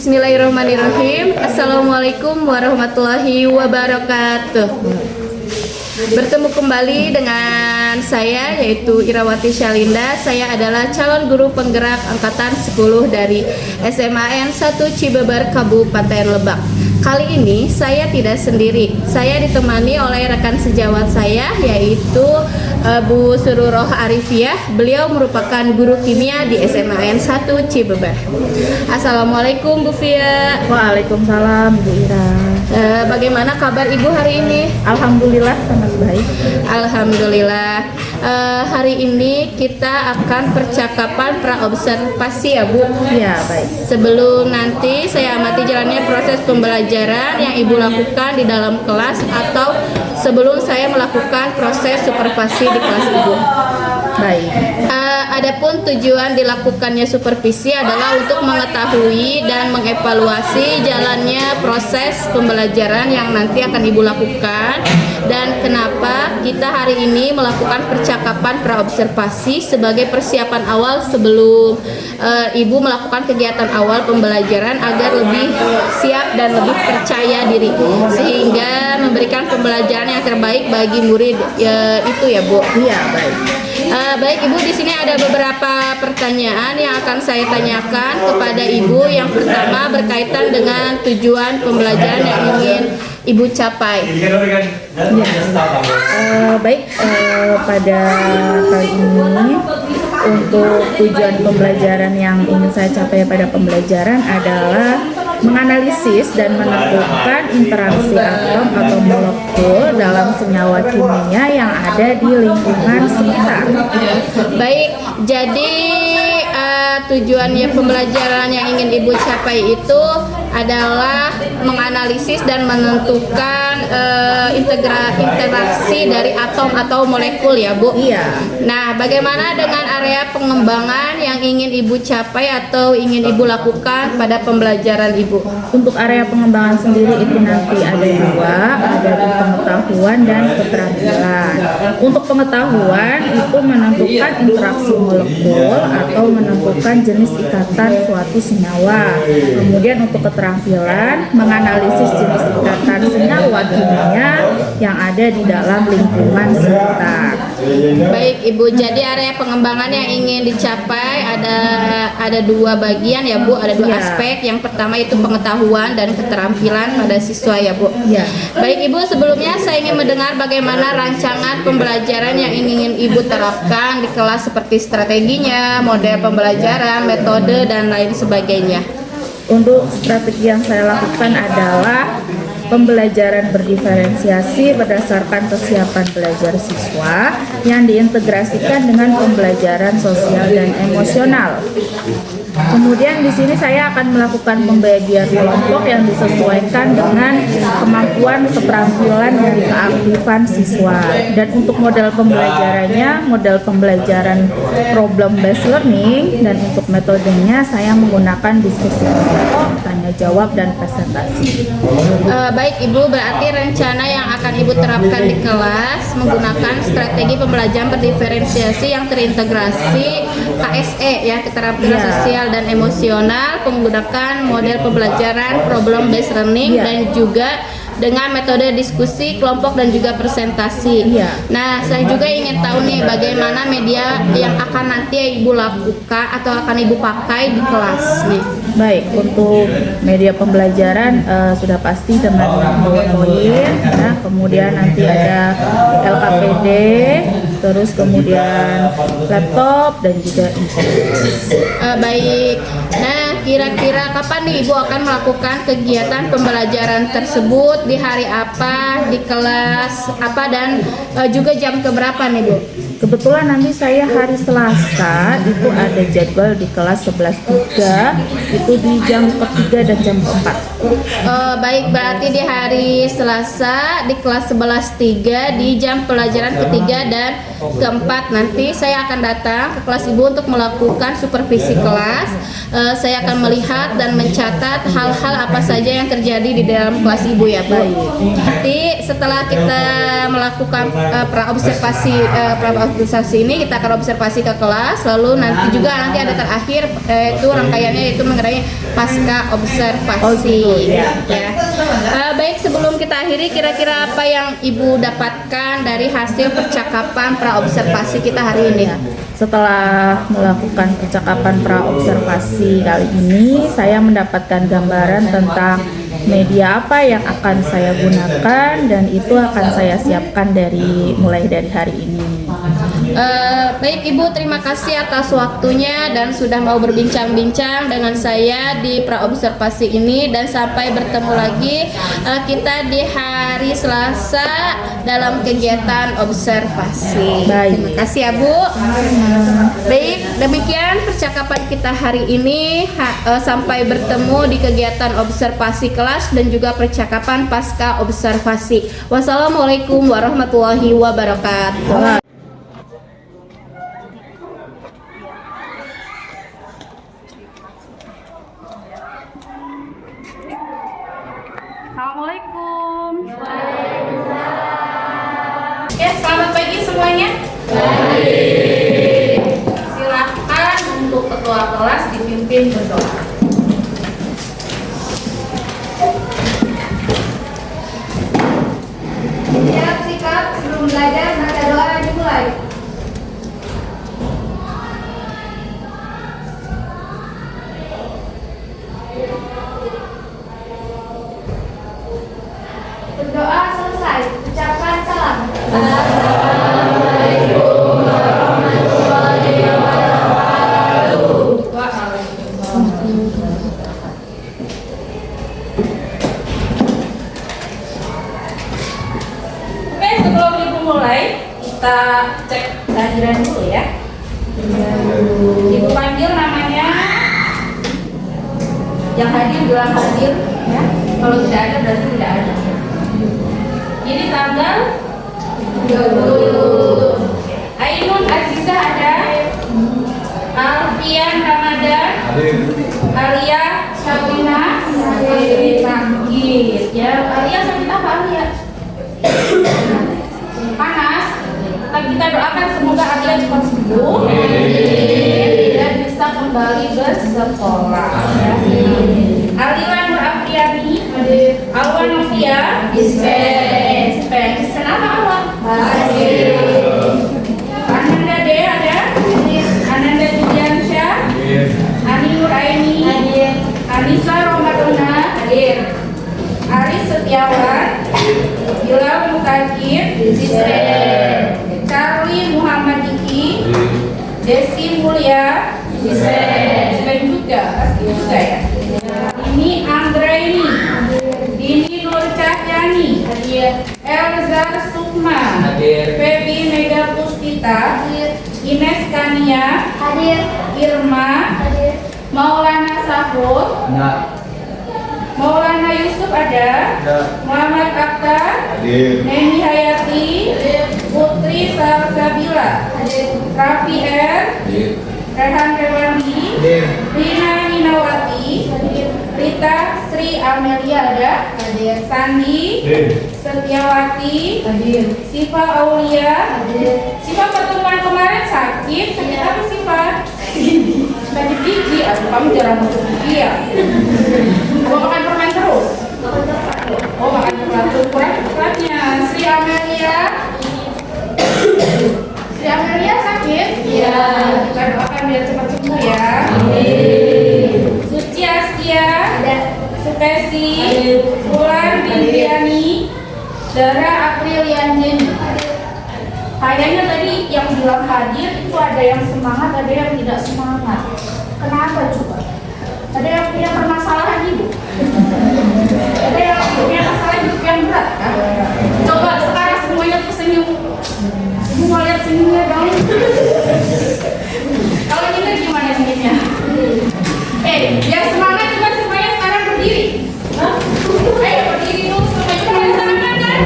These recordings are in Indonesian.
Bismillahirrahmanirrahim. Assalamualaikum warahmatullahi wabarakatuh. Bertemu kembali dengan saya, yaitu Irawati Syalinda. Saya adalah calon guru penggerak angkatan 10 dari SMAN 1 Cibeber, Kabupaten Lebak. Kali ini saya tidak sendiri. Saya ditemani oleh rekan sejawat saya, yaitu Bu Sururoh Arifiah. Beliau merupakan guru kimia di SMAN 1 Cibeber. Assalamualaikum Bu Fia. Waalaikumsalam Bu Ira. Bagaimana kabar Ibu hari ini? Alhamdulillah sangat baik. Alhamdulillah. Hari ini kita akan percakapan praobservasi ya Bu. Ya baik. Sebelum nanti saya amati jalannya proses pembelajaran yang Ibu lakukan di dalam kelas, atau sebelum saya melakukan proses supervisi di kelas Ibu. Baik. Adapun tujuan dilakukannya supervisi adalah untuk mengetahui dan mengevaluasi jalannya proses pembelajaran yang nanti akan Ibu lakukan, dan kenapa kita hari ini melakukan percakapan praobservasi sebagai persiapan awal sebelum Ibu melakukan kegiatan awal pembelajaran agar lebih siap dan lebih percaya diri, sehingga memberikan pembelajaran yang terbaik bagi murid itu ya Bu. Iya baik. Baik Ibu, di sini ada beberapa pertanyaan yang akan saya tanyakan kepada Ibu. Yang pertama berkaitan dengan tujuan pembelajaran yang ingin Ibu capai. Baik, pada kali ini untuk tujuan pembelajaran yang ingin saya capai pada pembelajaran adalah menganalisis dan menentukan interaksi atom atau molekul dalam senyawa kimia yang ada di lingkungan sekitar. Baik, jadi tujuannya pembelajaran yang ingin Ibu capai itu adalah menganalisis dan menentukan interaksi dari atom atau molekul ya Bu. Iya. Nah, bagaimana dengan area pengembangan yang ingin Ibu capai atau ingin Ibu lakukan pada pembelajaran Ibu? Untuk area pengembangan sendiri itu nanti ada dua, ada di pengetahuan dan keterampilan. Untuk pengetahuan itu menentukan interaksi molekul atau menentukan jenis ikatan suatu senyawa. Kemudian untuk keterampilan menganalisis jenis ikatan senyawa kimia yang ada di dalam lingkungan sekitar. Baik Ibu, jadi area pengembangan yang ingin dicapai ada dua bagian ya Bu, ada dua aspek. Yang pertama itu pengetahuan dan keterampilan pada siswa ya Bu. Ya. Baik Ibu, sebelumnya saya ingin mendengar bagaimana rancangan pembelajaran yang ingin Ibu terapkan di kelas, seperti strateginya, model pembelajaran, metode dan lain sebagainya. Untuk strategi yang saya lakukan adalah pembelajaran berdiferensiasi berdasarkan kesiapan belajar siswa yang diintegrasikan dengan pembelajaran sosial dan emosional. Kemudian di sini saya akan melakukan pembagian kelompok yang disesuaikan dengan kemampuan, keterampilan, dan keaktifan siswa. Dan untuk model pembelajarannya, model pembelajaran problem based learning, dan untuk metodenya saya menggunakan diskusi kelompok, tanya jawab, dan presentasi. Baik Ibu, berarti rencana yang akan Ibu terapkan di kelas menggunakan strategi pembelajaran berdiferensiasi yang terintegrasi KSE ya, keterampilan sosial dan emosional, menggunakan model pembelajaran problem based learning dan juga dengan metode diskusi kelompok dan juga presentasi. Nah, saya juga ingin tahu nih bagaimana media yang akan nanti Ibu lakukan atau akan Ibu pakai di kelas nih. Baik, untuk media pembelajaran sudah pasti dengan PowerPoint, ya, kemudian nanti ada LKPD, terus kemudian laptop dan juga internet. Baik. Nah, kira-kira kapan nih Ibu akan melakukan kegiatan pembelajaran tersebut, di hari apa, di kelas apa, dan juga jam keberapa nih Bu? Kebetulan nanti saya hari Selasa itu ada jadwal di kelas 11.3 itu di jam ketiga dan jam keempat. Baik, berarti di hari Selasa di kelas 11.3 di jam pelajaran ketiga dan keempat nanti saya akan datang ke kelas Ibu untuk melakukan supervisi kelas. Saya akan akan melihat dan mencatat hal-hal apa saja yang terjadi di dalam kelas Ibu ya Bu. Nanti setelah kita melakukan praobservasi ini, kita akan observasi ke kelas, lalu nanti ada terakhir itu rangkaiannya itu mengenai pasca observasi. Baik, sebelum kita akhiri, kira-kira apa yang Ibu dapatkan dari hasil percakapan praobservasi kita hari ini? Setelah melakukan percakapan praobservasi kali ini, saya mendapatkan gambaran tentang media apa yang akan saya gunakan, dan itu akan saya siapkan mulai dari hari ini. Baik Ibu, terima kasih atas waktunya dan sudah mau berbincang-bincang dengan saya di praobservasi ini, dan sampai bertemu lagi kita di hari Selasa dalam kegiatan observasi. Baik. Terima kasih ya Bu. Baik, demikian percakapan kita hari ini. Sampai bertemu di kegiatan observasi kelas dan juga percakapan pasca observasi. Wassalamualaikum warahmatullahi wabarakatuh. Assalamualaikum. Oke, selamat pagi semuanya. Baik. Silakan untuk ketua kelas dipimpin berdoa. Siap sikap sebelum belajar, maka doa dimulai. Berdoa selesai, ucapkan salam. Assalamualaikum warahmatullahi wabarakatuh. Oke, sebelum Ibu mulai, kita cek kehadiran dulu ya. Ibu panggil namanya, yang hadir bilang hadir ya. Kalau tidak ada berarti tidak ada. Ini tanggal 20. Ainun Azizah ada, Alfian Ramadan, Alia Syawina sakit ya. Alia sakit apa Alia? Panas. Kita doakan semoga Alia cepat sembuh dan bisa kembali bersekolah. Aliwan Nurafriani, Alwan Novia, dispen apa Alwan? Ananda De ada, Ananda Juliansyah, Ani Nuraini, Anissa Romadona, hadir. Aris Setiawan, Bilal Mutakir, dispen. Charlie Muhammad Diki, Desi Mulia, dispen juga, pasti juga ya. Ini Anggraini, Dini Nur Cahyani, Elza Sukma, Febi Mega Puspita, Ines Kania, Irma, Maulana Sahur, Maulana Yusuf ada, Muhammad Akhtar, Neni Hayati, Putri Salsabila, Raffi R, Rehan Rewandi, Rina Ninawati, Rita Sri Amelia ada, Sandi Setiawati, Siva Aulia. Siva pertemuan kemarin sakit apa Siva? Sakit gigi. Aduh, kamu jarang masuk gigi ya. Mau makan permen terus? Oh, makan permen terus, kurang coklatnya. Sri Amelia sakit? Iya. Kita doakan biar cepat sembuh ya. Suci Astia, Sukesi, Bulan Bintiani, Dara Aprilianjen. Kayaknya tadi yang bilang hadir itu ada yang semangat, ada yang tidak semangat. Kenapa coba? Ada yang punya permasalahan hidup, ada yang punya masalah hidup yang berat kan? Coba sekarang semuanya tersenyum. Ibu mau lihat senyumnya dong. Kalau kita gimana senyumnya? Yang semangat juga semuanya sekarang berdiri. Ayo berdiri dulu semuanya, pada semangat kan?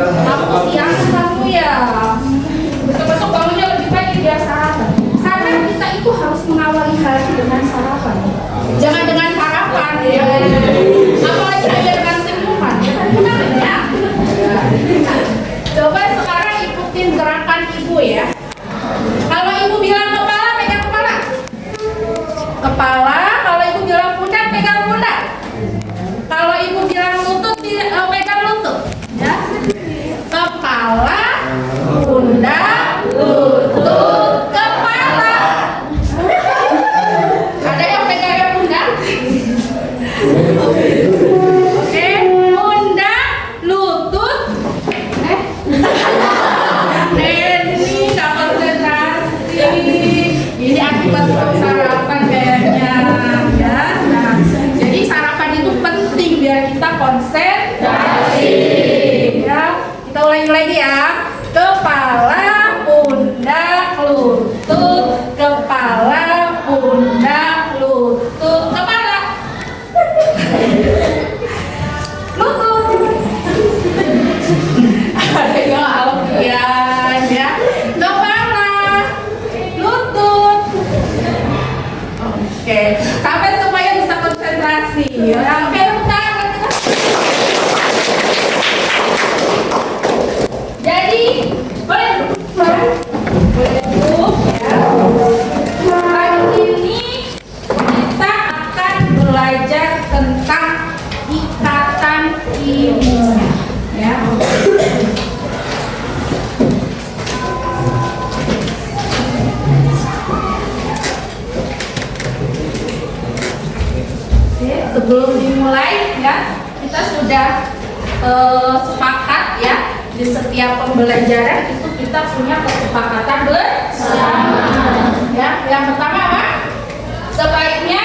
Aku siang kamu ya. konsentrasi. Ya, kita ulangi lagi ya. Kepala, pundak, lutut, kepala, pundak, lutut, kepala, lutut. Ada yang alfian ya. Kepala, lutut. Oke, sampai semuanya bisa konsentrasi. Ya, oke, tepuk tangan. Jadi, boleh duduk ya. Hari ini kita akan belajar tentang ikatan kimia ya. Oke, sebelum dimulai ya, kita sudah sepakat ya, di setiap pembelajaran itu kita punya kesepakatan bersama. Ya, yang pertama apa? Sebaiknya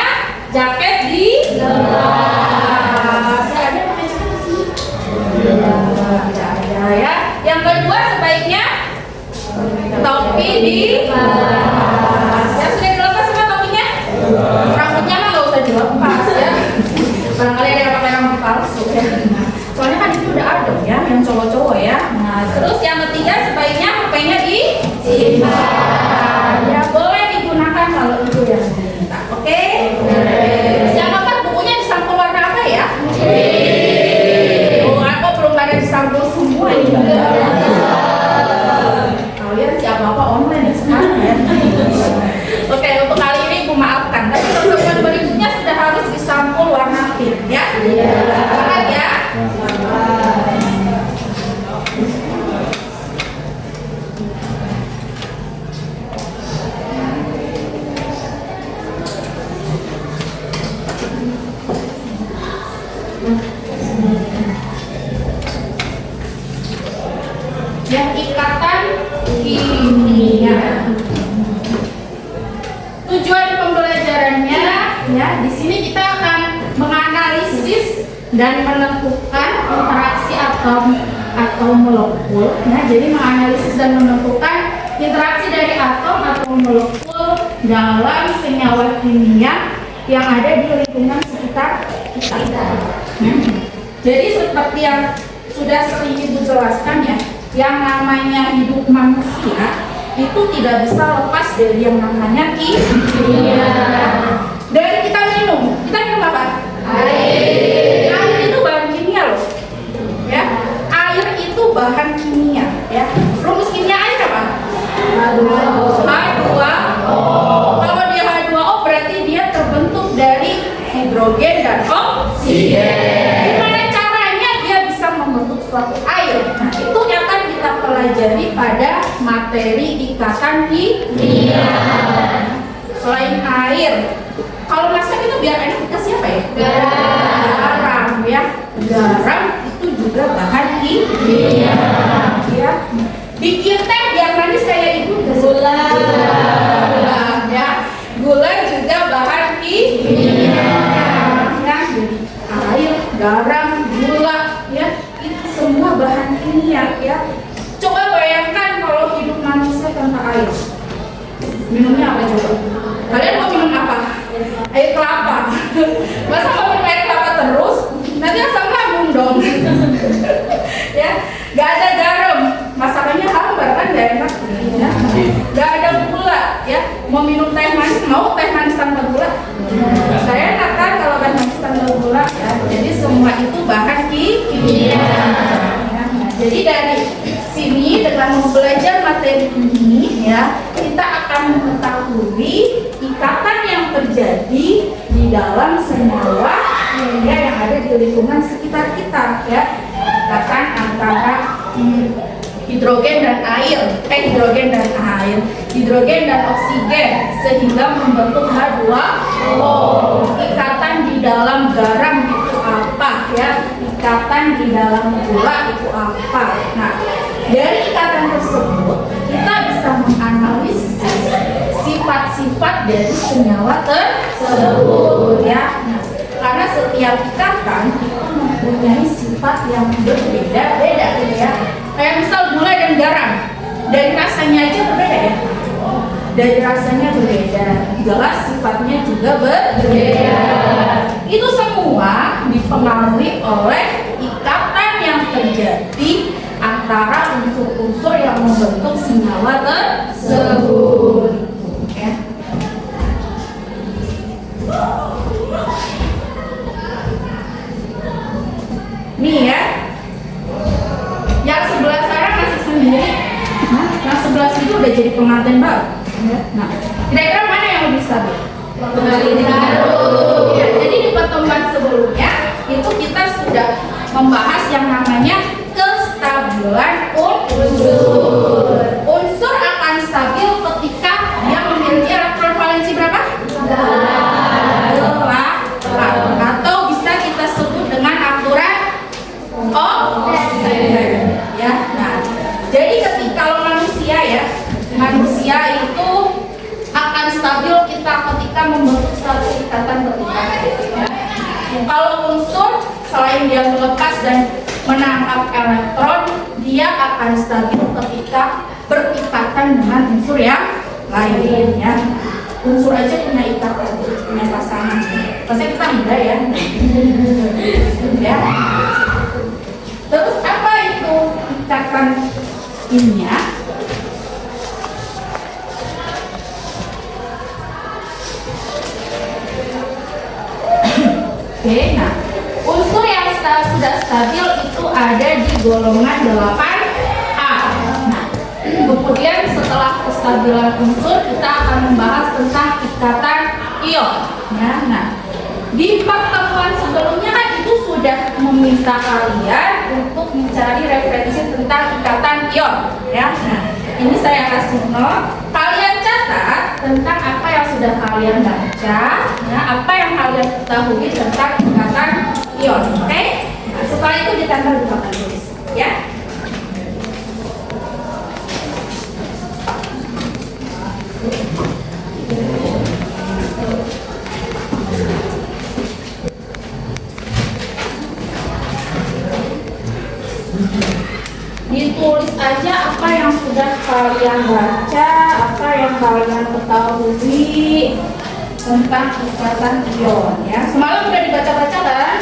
jaket di lepas. Ya, ada pakai jaket di sini? Ada ya. Yang kedua sebaiknya topi di lepas. Ya, sudah dilepas semua topinya? Rambutnya mah nggak usah dilepas ya. Barangkali ada yang pakai rambut palsu ya. Soalnya kan itu udah ada ya, yang cowok-cowok ya. Nah, terus yang ketiga sebaiknya HP-nya disimpan. Ya, boleh digunakan kalau itu yang diminta. Oke? Terus yang keempat, bukunya disampul warna apa ya? Oh, aku belum pada disampul semua ini. Kalian siapa-apa online ya sekarang ya. Oke, untuk kali ini aku maafkan. Tapi pertemuan berikutnya sudah harus disampul warna pink ya. Semangat ya. Ya, ikatan kimia. Tujuan pembelajarannya ya, di sini kita akan menganalisis dan menentukan interaksi atom atau molekul. Nah, jadi menganalisis dan menentukan interaksi dari atom atau molekul dalam senyawa kimia yang ada di lingkungan sekitar kita. Jadi seperti yang sudah sering Ibu jelaskan ya, yang namanya hidup manusia itu tidak bisa lepas dari yang namanya kimia. Dari kita minum apa? Air. Air itu bahan kimia loh. Ya, air itu bahan kimia. Ya, rumus kimia air apa? H2O. Kalau dia H2O berarti dia terbentuk dari hidrogen dan oksigen. Gimana caranya dia bisa membentuk suatu air? Nah, itu yang akan kita pelajari pada materi ikatan kimia. Selain air, kalau masak itu biar enak dikasih apa ya? Garam ya. Garam itu juga bahan kimia. Ya. Bikin teh biar manis kayak ibu gula. Ya. Gula juga bahan kimia. Ya. Air, garam, gula ya. Itu semua bahan kimia ya. Coba bayangkan kalau hidup manusia tanpa air. Minumnya apa coba? Kalian mau minum apa? Air kelapa. Masa mau minum air kelapa terus? Nanti asam lambung dong. Ya, nggak ada garam. Masakannya hambar kan nggak enak. Ya. Nggak ada gula. Ya, mau minum teh manis, mau teh manis tanpa gula? Saya enak kan kalau teh manis tanpa gula. Ya. Jadi semua itu bahan kimia. Ya. Jadi dari sini dengan belajar materi ini ya, kita akan mengetahui ikatan yang terjadi di dalam senyawa kimia yang ada di lingkungan sekitar kita ya. Ikatan antara hidrogen dan oksigen sehingga membentuk H2O. Ikatan di dalam garam itu apa ya? Ikatan di dalam gula itu apa? Nah, dari ikatan tersebut kita bisa menganalisis sifat-sifat dari senyawa tersebut ya. Nah, karena setiap ikatan itu mempunyai sifat yang berbeda-beda gitu ya. Kayak misal gula dan garam, dari rasanya aja berbeda ya. Dari rasanya berbeda, jelas sifatnya juga berbeda. Itu semua dipengaruhi oleh ikatan yang terjadi antara unsur-unsur yang membentuk senyawa tersebut. Ya. Nih ya, yang sebelah sana masih sendiri, yang sebelah situ udah jadi pengantin baru. Nah, kira-kira mana yang lebih stabil? Pengantin baru. Ya, jadi di pertemuan sebelumnya itu kita sudah membahas yang namanya kestabilan unsur. Unsur akan stabil ketika dia memiliki elektron valensi berapa? 8. Atau bisa kita sebut dengan aturan ya. Nah, jadi kalau manusia ya, manusia itu akan stabil ketika membentuk satu ikatan vertikal. Ya. Kalau unsur selain dia melepas dan menangkap elektron, dia akan stabil ketika berikatan dengan unsur yang lain ya. Unsur aja punya ikatan, punya pasangan. Pasti kita muda ya. Ya. Terus apa itu ikatan kimia? Oke, nah unsur yang sudah stabil itu ada di golongan 8A. Nah, kemudian setelah kestabilan unsur kita akan membahas tentang ikatan ion. Ya, nah di pertemuan sebelumnya kan itu sudah meminta kalian untuk mencari referensi tentang ikatan ion. Ya, nah ini saya kasih note. Kalian catat tentang apa yang sudah kalian baca, ya, apa yang kalian ketahui tentang ikatan ion. Oke? Nah, setelah itu ditempel di papan tulis, ya. Ditulis aja apa yang sudah kalian baca, apa yang kalian ketahui tentang ikatan ion ya. Semalam udah dibaca-baca kan?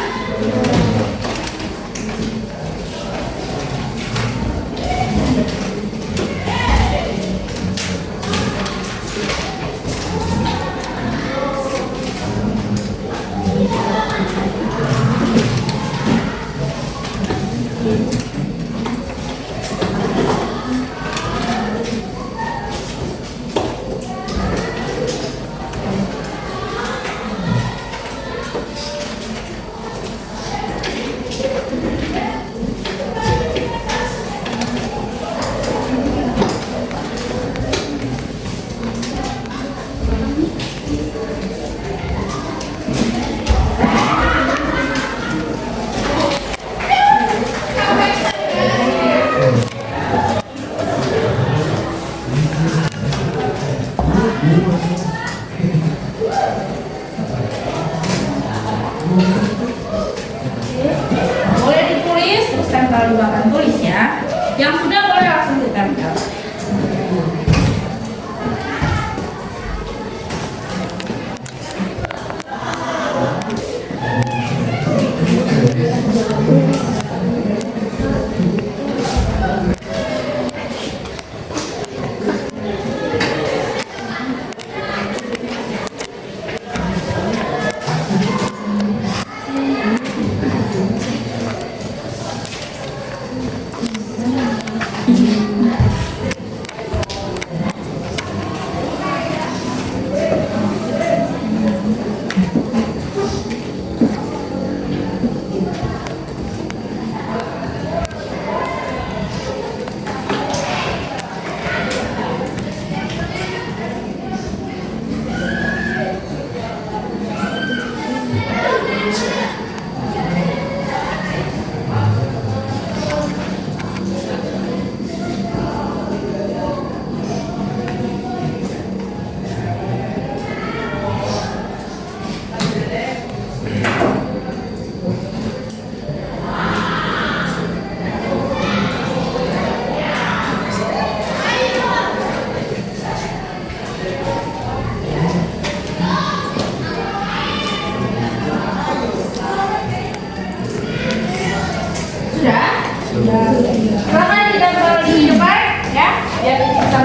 Boleh ditulis terus tempel di papan tulis ya. Yang sudah boleh langsung ditempel.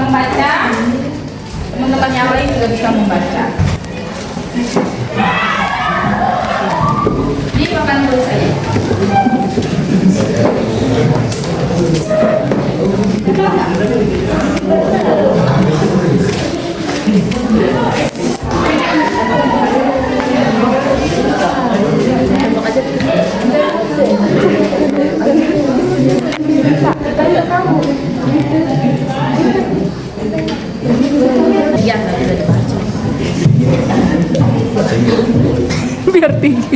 membaca, teman-teman yang lain juga bisa membaca. Jadi makan dulu saja. Iya, nggak bisa dibaca. Biar tinggi.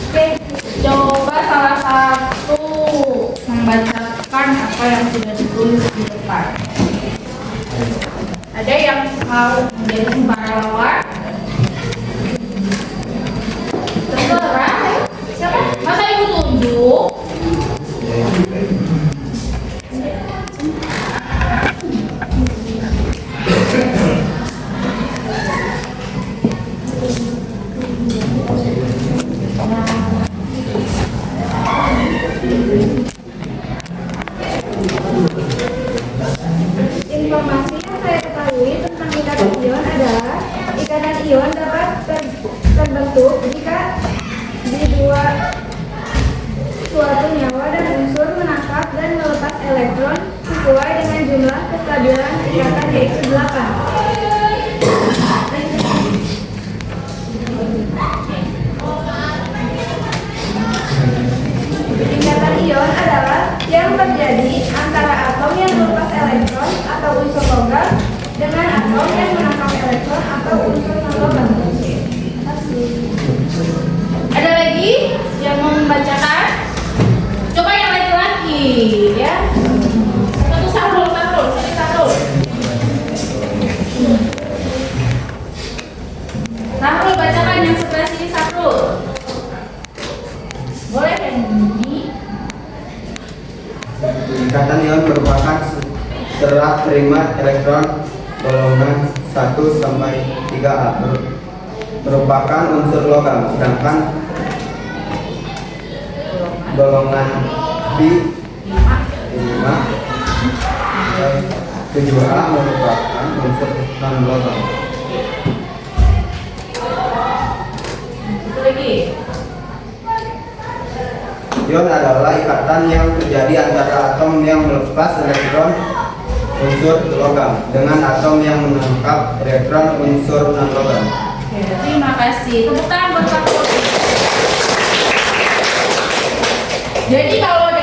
Oke, coba salah satu membacakan apa yang sudah ditulis di depan. Ada yang mau menjadi sukarelawan? Terserah. Siapa? Masa ibu tunjuk? Informasi yang saya ketahui tentang ikatan ion adalah ikatan ion dapat terbentuk jika di dua suatu nyawa dan unsur menangkap dan melepas elektron sesuai dengan jumlah kestabilan ikatan yaitu 8. Ikatan ion adalah yang terjadi antara atom yang melepas elektron atau unsur logam dengan atom yang menangkap elektron atau unsur non-logam. Ada lagi yang mau membacakan? Coba yang laki-laki, ya. Satu Sahrul, sini Sahrul. Sahrul bacakan yang sebelah sini Sahrul. Boleh yang ini? Ikatan ion merupakan serah terima elektron golongan 1 sampai 3A merupakan unsur logam, sedangkan golongan B 5 dan 7A merupakan unsur non logam. Satu lagi. Ion adalah ikatan yang terjadi antara atom yang melepas elektron unsur logam dengan atom yang menangkap elektron unsur non logam. Oke, terima kasih. Tepuk tangan buat Sahrul. Jadi kalau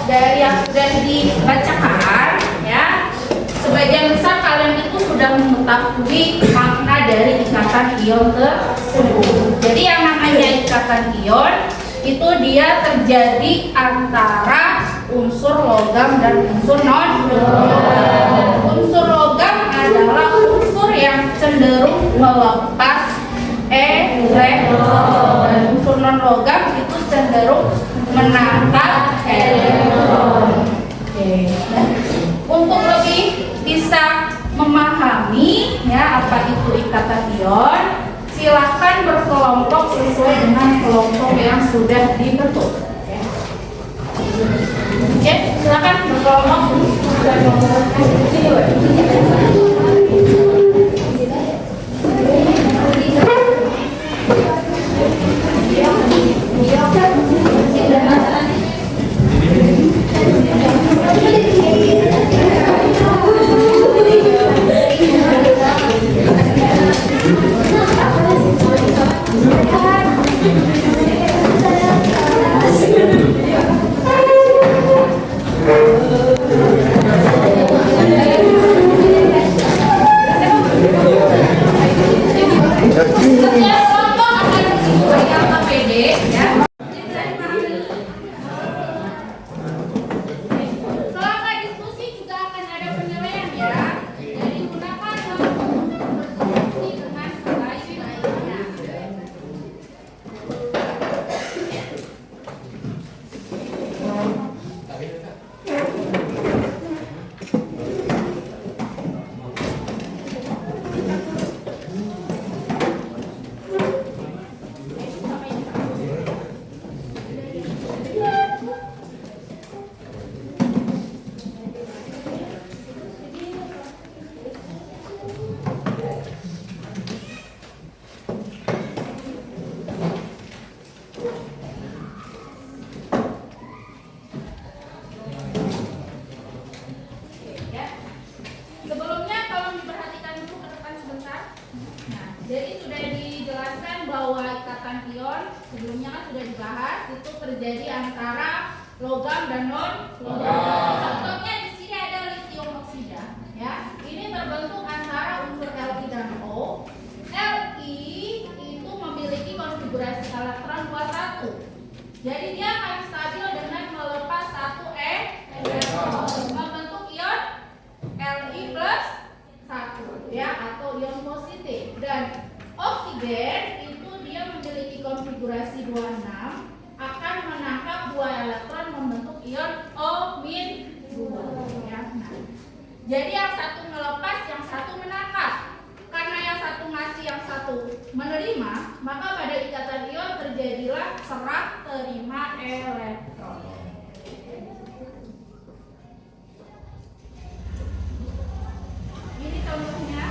dari yang sudah dibacakan, ya, sebagian besar kalian itu sudah mengetahui makna dari ikatan ion tersebut. Jadi yang namanya ikatan ion itu dia terjadi antara unsur logam dan unsur non logam. Unsur logam adalah unsur yang cenderung melepas elektron dan unsur non logam itu cenderung menangkap elektron. Oke. Untuk lebih bisa memahami ya apa itu ikatan ion, silakan berkelompok sesuai dengan kelompok yang sudah dibentuk. Oke, silakan berkelompok. Setiap kelompok akan diberikan APD ya. Selama diskusi juga akan ada penilaian ya. Jadi gunakan berdiskusi dengan sebaik-baiknya. terjadi antara logam dan non logam. Contohnya di sini ada litium oksida, ya. Ini terbentuk antara unsur Li dan O. Li itu memiliki konfigurasi elektron 21. Jadi dia akan stabil dengan melepas satu elektron, membentuk ion Li plus 1, ya, atau ion positif. Dan oksigen itu dia memiliki konfigurasi 26, akan menangkap 2 elektron membentuk ion O-2, ya. Nah, jadi yang satu melepas, yang satu menangkap. Karena yang satu ngasih, yang satu menerima, maka pada ikatan ion terjadilah serah terima elektron. Ini contohnya.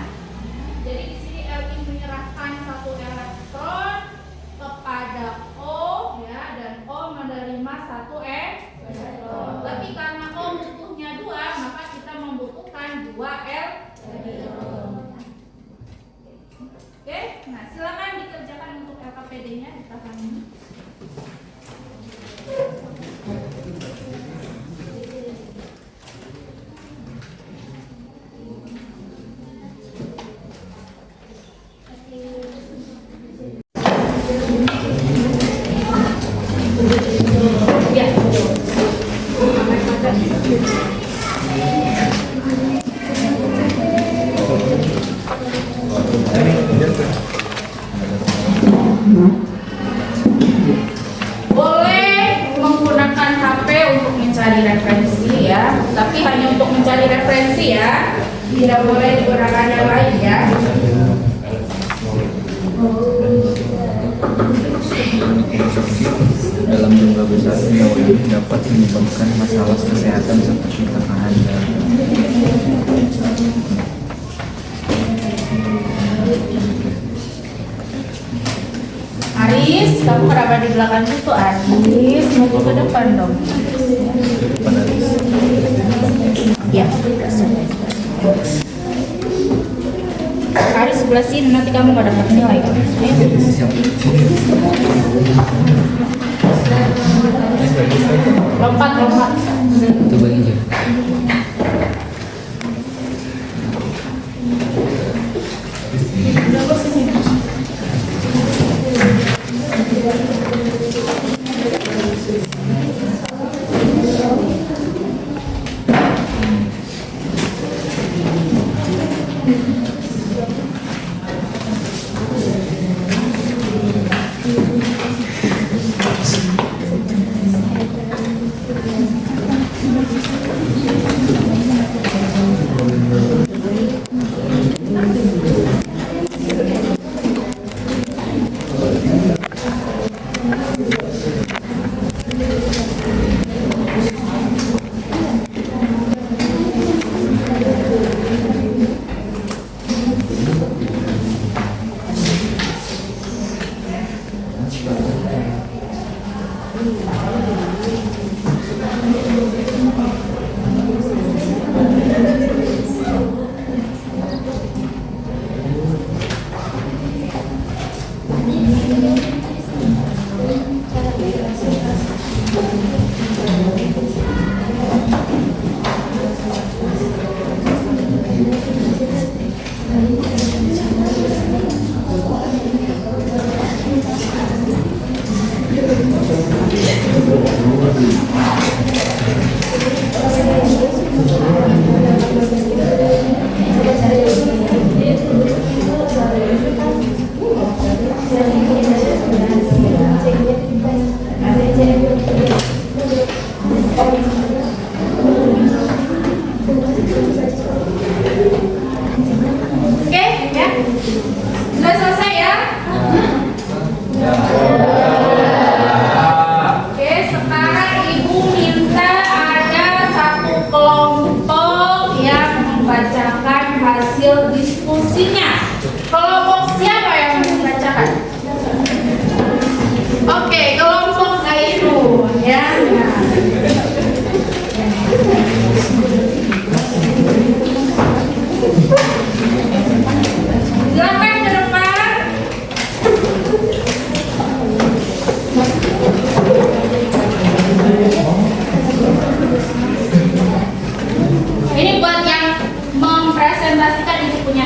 Jadi di sini Li menyerahkan satu elektron kepada O, ya, dan O menerima satu elektron. Tapi karena O butuhnya 2, maka kita membutuhkan 2 elektron. Oke, nah silakan dikerjakan untuk LKPD-nya di belakang ini. Boleh menggunakan HP untuk mencari referensi, ya, tapi hanya untuk mencari referensi, ya, tidak boleh digunakan yang lain, ya. Dalam jumlah besar senyawa ini dapat menyebabkan masalah kesehatan seperti tekanan darah. Aris, kamu kenapa di belakang itu, Aris? Maju ke depan dong. Depan Aris. Ya, Aris sebelah sini, nanti kamu gak dapat nilai. Lompat. Coba aja.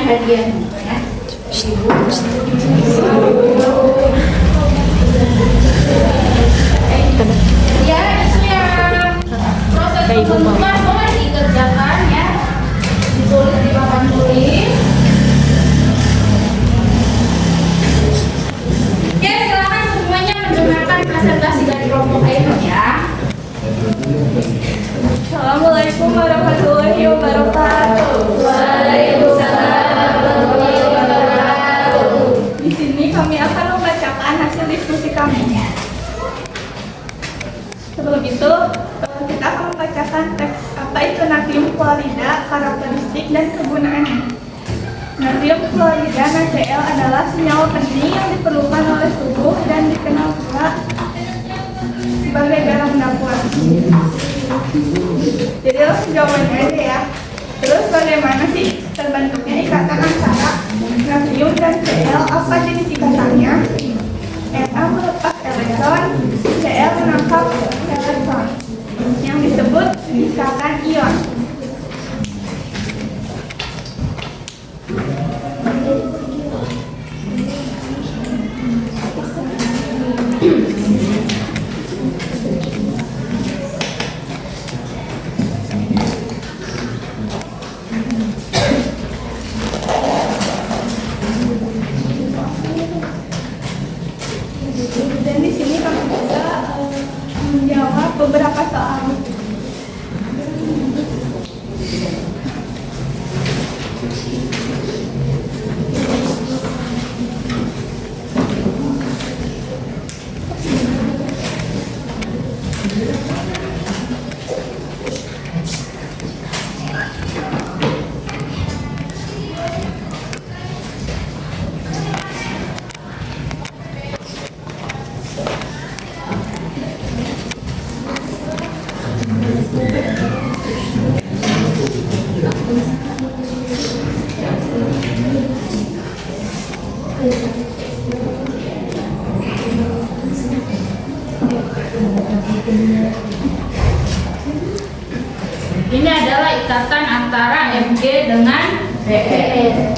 hadiahnya ya. Ya, itu yang proses pembentukan boleh dikerjakan ya. Ditulis di papan tulis. Oke, silakan semuanya mendengarkan presentasi dari kelompok Ainun ya. Assalamualaikum warahmatullahi wabarakatuh. Waalaikumsalam warahmatullahi wabarakatuh. Di sini kami akan membacakan hasil diskusi kami. Sebelum itu, kita akan membacakan teks apa itu natrium klorida, karakteristik dan kegunaannya. Natrium klorida NaCl adalah senyawa penting yang diperlukan oleh tubuh dan dikenal pula sebagai garam dapur. Jadi langsung jawabannya aja ya. Terus bagaimana sih terbentuknya ikatan antara natrium dan Cl? Apa jenis ikatannya? Na melepas elektron, Cl menangkap elektron, yang disebut ikatan ion. Dan di sini kami juga menjawab beberapa soal. Ini adalah ikatan antara Mg dengan Br.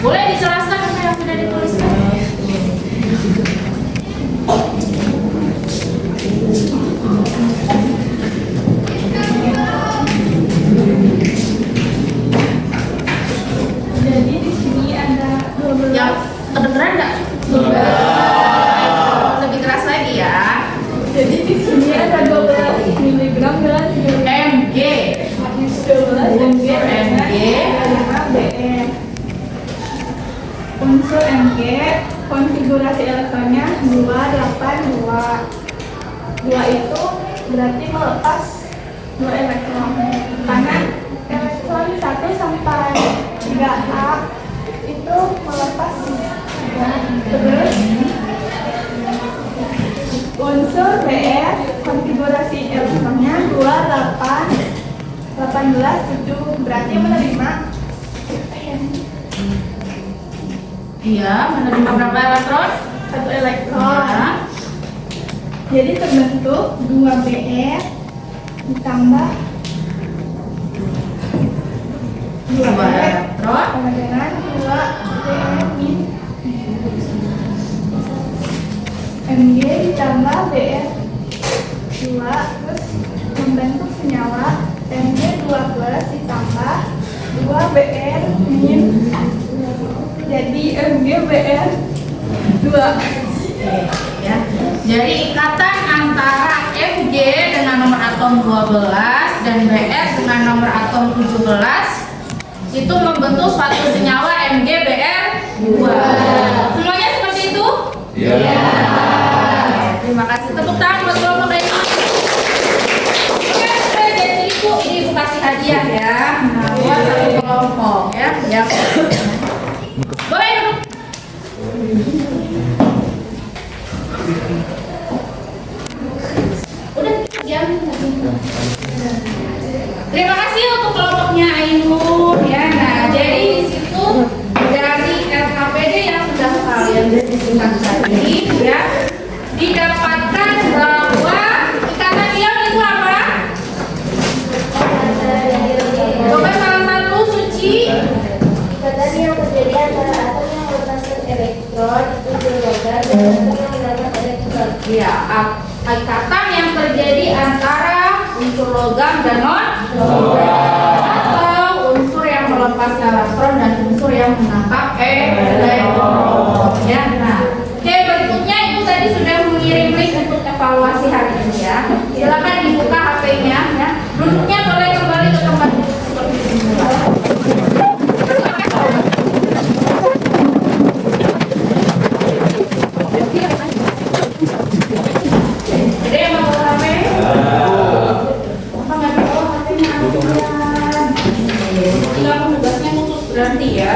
Boleh dijelaskan apa yang sudah dituliskan? Jadi di sini ada 12. Yang kedengeran nggak? Lebih keras lagi ya. Jadi di sini ada 12 mg dan Mg. 12 Unsur Mg. 5 Br. Unsur Mg konfigurasi elektronnya 2, 8, 2. 2 itu berarti melepas 2 elektron. Karena elektron 1 sampai 3A itu melepas 3. Terus unsur Br konfigurasi elektronnya 2, 8, 18, 7 berarti menerima Iya, menerima berapa elektron? 1 elektron. Ya. Jadi terbentuk 2 Br ditambah 2 elektron. sama dengan 2 BR min Mg ditambah BR 2 terus membentuk senyawa Mg 2 plus ditambah 2 BR min jadi Mg BR 2. Ya. Jadi ikatan antara Mg dengan nomor atom 12 dan Br dengan nomor atom 17 itu membentuk suatu senyawa MgBr2. Semuanya seperti itu? Iya. Terima kasih. Tepuk tangan buat kelompok ini. Oke, sudah jadi ibu. Ini ibu kasih hadiah ya. Nah, buat satu kelompok ya. Ya. Boleh duduk. Udah jam. Terima kasih untuk kelompoknya Ainur ya. Nah, jadi di situ dari LKPD yang sudah kalian diskusikan tadi ya, didapatkan bahwa ikatan ion itu apa? Coba salah satu Suci. Ikatan yang terjadi antara atom yang melepaskan elektron itu berlogam dan atom yang mendapat elektron. Ya, ikatan yang terjadi antara unsur logam dan non logam atau unsur yang melepas elektron dan unsur yang menangkap elektron. Ya, nah, oke, berikutnya ibu tadi sudah mengirim link untuk evaluasi hari ini ya. Silakan dibuka HP-nya ya. Duduknya boleh kembali ke tempat duduk seperti semula. Ada yang mau HP? Apa nggak bawa HP-nya? Tinggal tugasnya khusus berarti ya.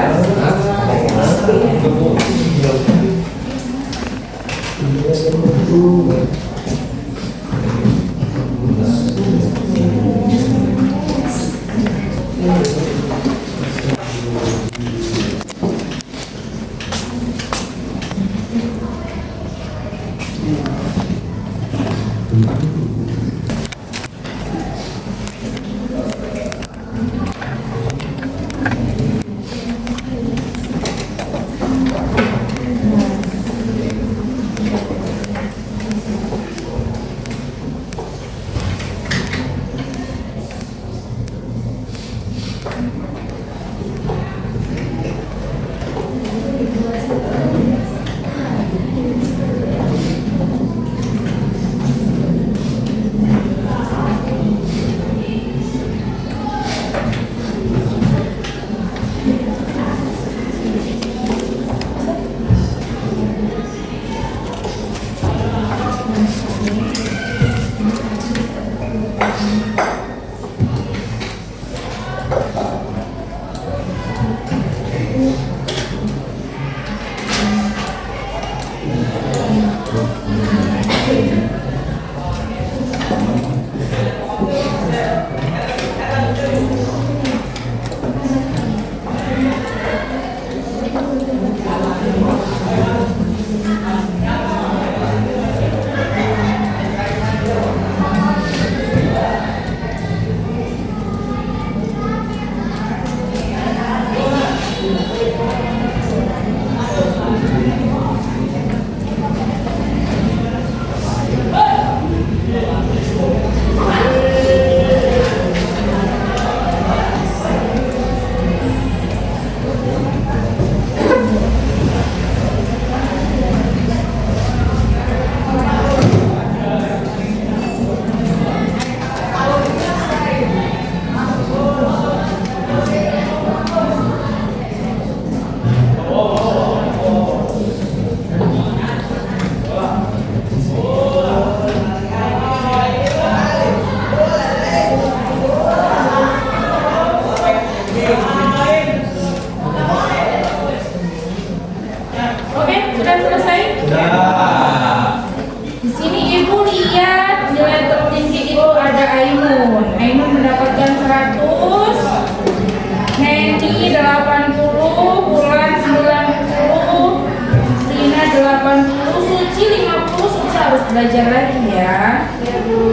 belajar lagi ya.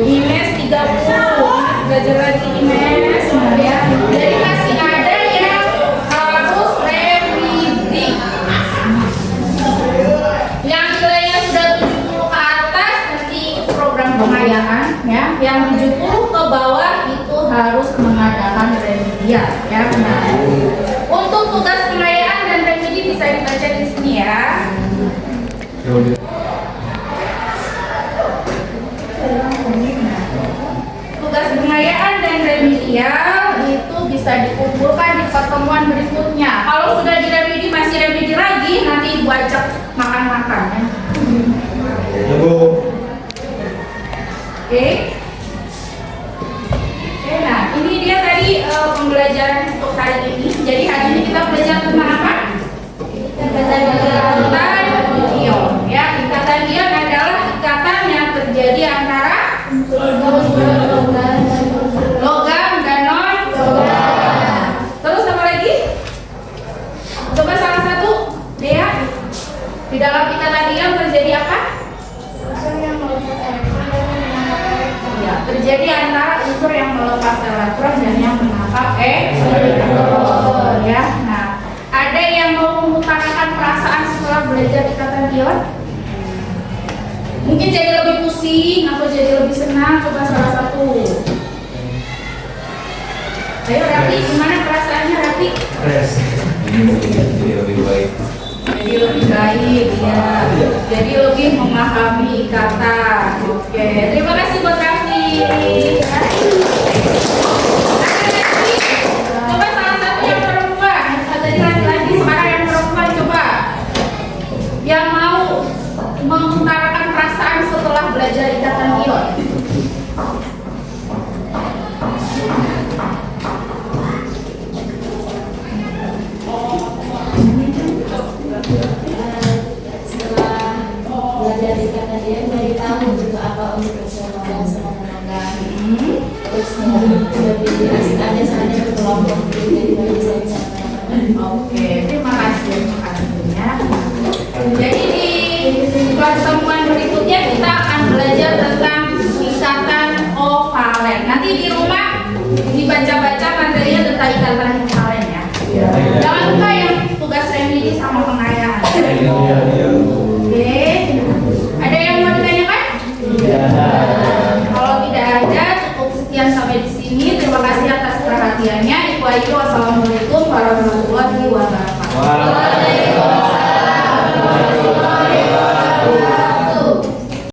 Ines 30, belajar lagi Ines. Nah, ya. Jadi masih ada yang pengayaan dan remedial itu bisa dikumpulkan di pertemuan berikutnya. Kalau sudah di remedi masih remedi lagi, nanti Ibu ajak makan-makan ya. Oke. Oke, nah ini dia tadi pembelajaran untuk hari ini. Jadi hari ini kita belajar tentang apa? Ikatan ion. Ya, ikatan ion adalah ikatan yang terjadi antara logam dan non logam. Terus apa lagi? Coba salah satu, Dea. Di dalam ikatan ion terjadi apa? Ya, terjadi antara unsur yang melepas elektron dan yang menangkap elektron. Ya, nah, ada yang mau mengutarakan perasaan setelah belajar ikatan ion? Mungkin jadi lebih pusing atau jadi lebih senang, coba salah satu. Ayo Rati, gimana perasaannya Rati? Jadi lebih baik. Jadi lebih baik ya. Jadi lebih memahami ikatan. Oke, terima kasih buat Rati. Coba salah satu yang perempuan. Tadi laki-laki, sekarang yang perempuan coba. Yang mau mengutarakan perasaan setelah belajar ikatan ion. Setelah belajar ikatan ion dari tahu juga apa untuk logam sama logam. Terus lebih asik aja soalnya berkelompok jadi bisa Oke, terima kasih untuk adanya. Jadi di pertemuan berikutnya kita akan belajar tentang ikatan kovalen. Nanti di rumah dibaca-baca materinya tentang ikatan kovalen ya. Jangan lupa yang tugas remedi sama pengayaan. Oke, ada yang mau ditanyakan? Kalau tidak ada, cukup sekian sampai di sini. Terima kasih atas perhatiannya. Ibu Ayu, wassalamualaikum warahmatullahi wabarakatuh.